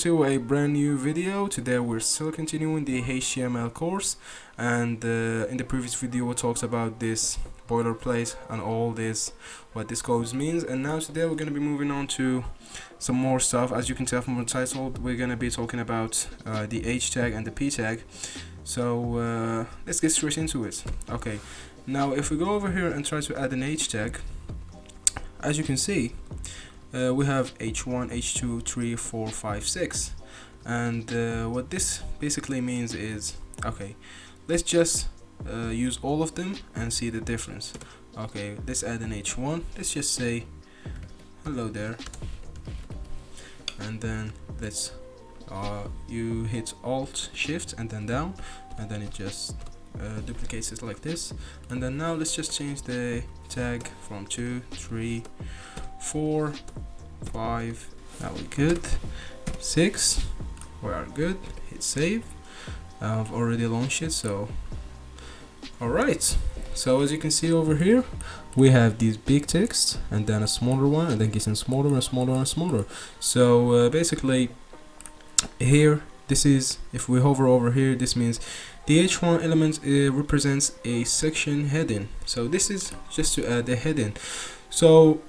to a brand new video. Today we're still continuing the HTML course, and in the previous video we talked about this boilerplate and all this, what this code means, and now today we're going to be moving on to some more stuff. As you can tell from the title, we're going to be talking about the H tag and the P tag. So let's get straight into it. Okay, now if we go over here and try to add an H tag, as you can see, we have H1, H2, 3, 4, 5, 6, and what this basically means is, okay, let's just use all of them and see the difference. Okay, let's add an H1. Let's just say hello there, and then let's you hit Alt Shift and then down, and then it just duplicates it like this. And then now let's just change the tag from 2, 3, 4, 5, now we're good, 6, we are good. Hit save. I've already launched it, so alright. So as you can see over here, we have these big text and then a smaller one, and then getting smaller and smaller and smaller. So basically here, this is, if we hover over here, this means the H1 element represents a section heading. So this is just to add a heading. So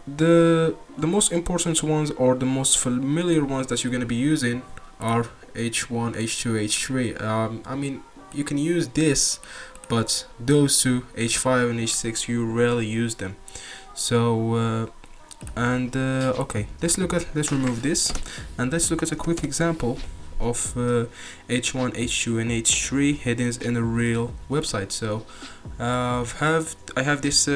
the most important ones, or the most familiar ones that you're going to be using, are H1, H2, H3. I mean, you can use this, but those two, H5 and H6, you rarely use them. So okay, let's remove this, and let's look at a quick example of H1, H2 and H3 headings in a real website. So I have this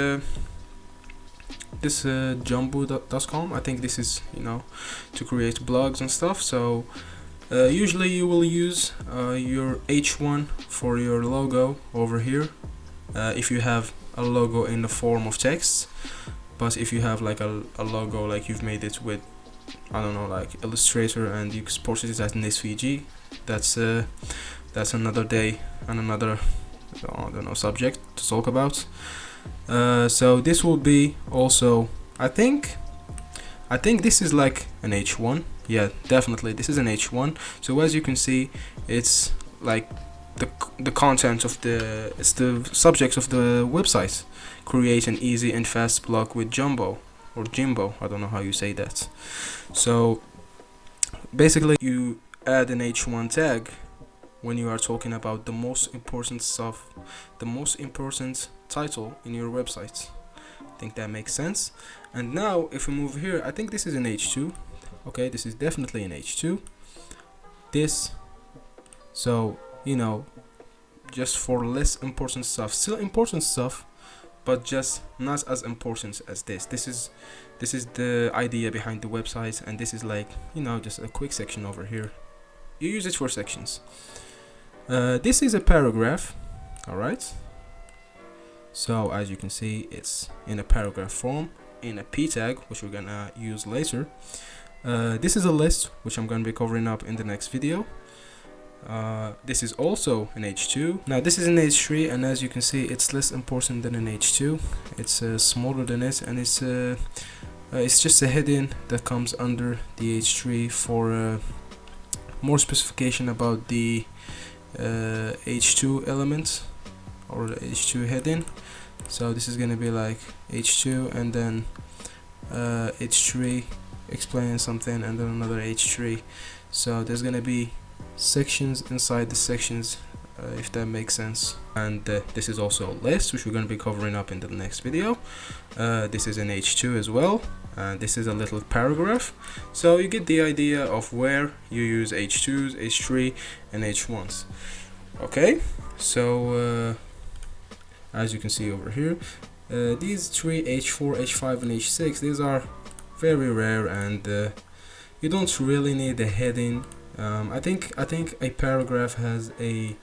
jumbo.com. I think this is, to create blogs and stuff. So usually you will use your H1 for your logo over here, if you have a logo in the form of text. But if you have like a logo, like you've made it with, I don't know, like Illustrator, and you exported it as an SVG, that's another day and another, I don't know, subject to talk about. So this will be also, I think this is like an H1. Yeah, definitely this is an H1. So as you can see, it's like the content of it's the subject of the website. Create an easy and fast blog with Jumbo or Jimbo, I don't know how you say that. So basically you add an H1 tag when you are talking about the most important stuff, the most important title in your website. I think that makes sense. And now if we move here, I think this is an H2. Okay, this is definitely an H2. This, so just for less important stuff, still important stuff, but just not as important as this. This is the idea behind the website, and this is like, just a quick section over here. You use it for sections. This is a paragraph. All right, so as you can see, it's in a paragraph form in a P tag, which we're gonna use later. This is a list, which I'm gonna be covering up in the next video. This is also an H2. Now this is an H3, and as you can see, it's less important than an H2. It's smaller than it, and it's just a heading that comes under the H3 for more specification about the H2 element, or the H2 heading. So this is gonna be like H2, and then H3 explaining something, and then another H3. So there's gonna be sections inside the sections, if that makes sense. And this is also a list, which we're going to be covering up in the next video. This is an H2 as well, and this is a little paragraph. So you get the idea of where you use H2s, H3 and H1s. Okay, so as you can see over here, these three, H4, H5 and H6, these are very rare, and you don't really need a heading. I think a paragraph has a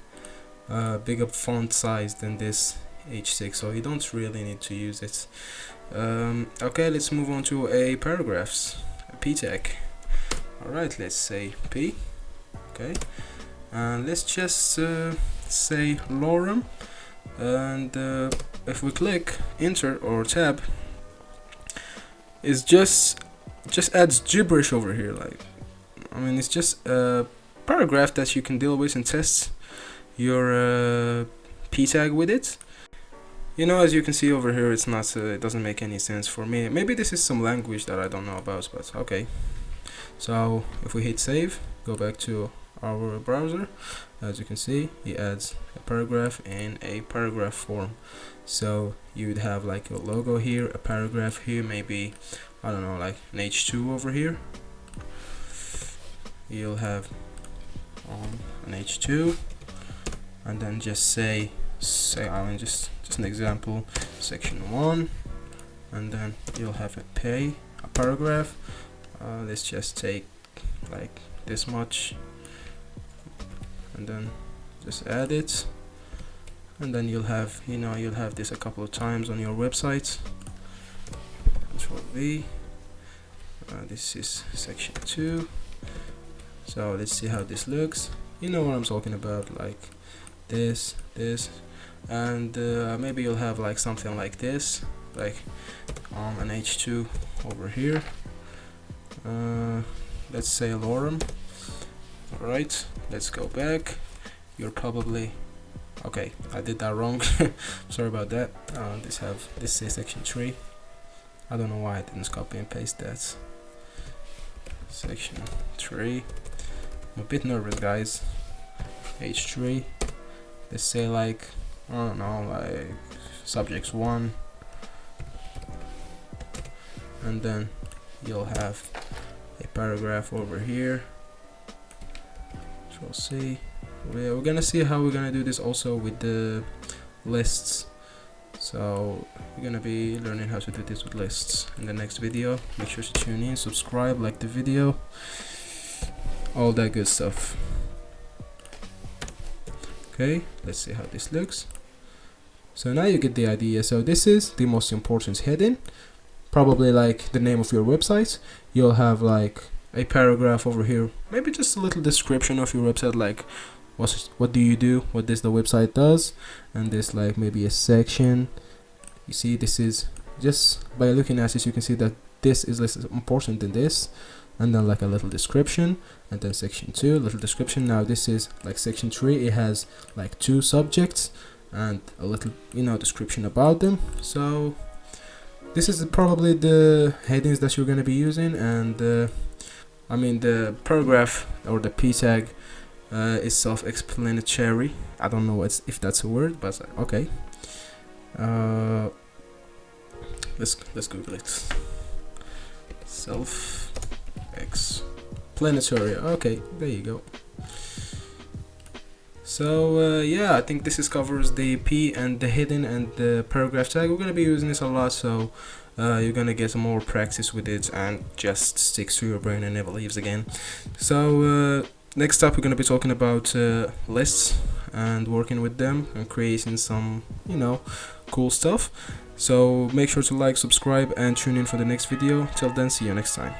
bigger font size than this H6, so you don't really need to use it. Okay, let's move on to a paragraphs, a P tag. Alright, let's say P. Okay, and let's just say lorem, and if we click enter or tab, it's just adds gibberish over here, like I mean, it's just a paragraph that you can deal with and test your p tag with it. You know, as you can see over here, it's not it doesn't make any sense for me. Maybe this is some language that I don't know about, but okay. So if we hit save, go back to our browser, as you can see, it adds a paragraph in a paragraph form. So you would have like your logo here, a paragraph here, maybe, I don't know, like an H2 over here. You'll have an H2, and then just say I mean, just an example, section 1, and then you'll have a paragraph. Let's just take like this much, and then just add it, and then you'll have, you know, you'll have this a couple of times on your website. Control V. This is section 2. So let's see how this looks. You know what I'm talking about, like this, and maybe you'll have like something like this, like an H2 over here. Let's say lorem. Alright, let's go back. You're probably okay. I did that wrong. Sorry about that. This says section 3. I don't know why I didn't copy and paste that. Section 3. I'm a bit nervous, guys. H3. Let's say like, I don't know, like subjects 1, and then you'll have a paragraph over here. So we'll see. We're gonna see how we're gonna do this also with the lists. So we're gonna be learning how to do this with lists in the next video. Make sure to tune in, subscribe, like the video, all that good stuff. Okay, let's see how this looks. So now you get the idea. So this is the most important heading, probably like the name of your website. You'll have like a paragraph over here, maybe just a little description of your website, like what do you do, what this the website does, and this like maybe a section. You see, this is just by looking at this, you can see that this is less important than this, and then like a little description, and then section 2, little description. Now this is like section 3, it has like 2 subjects and a little, you know, description about them. So this is probably the headings that you're going to be using, and I mean the paragraph or the p tag is self-explanatory. I don't know if that's a word, but okay. Let's Google it. Self-explanatory. Okay, there you go. So yeah, I think this covers the p and the hidden and the paragraph tag. We're gonna be using this a lot, so you're gonna get some more practice with it and just sticks to your brain and never leaves again. So next up, we're gonna be talking about lists and working with them and creating some, you know, cool stuff. So make sure to like, subscribe, and tune in for the next video. Till then, see you next time.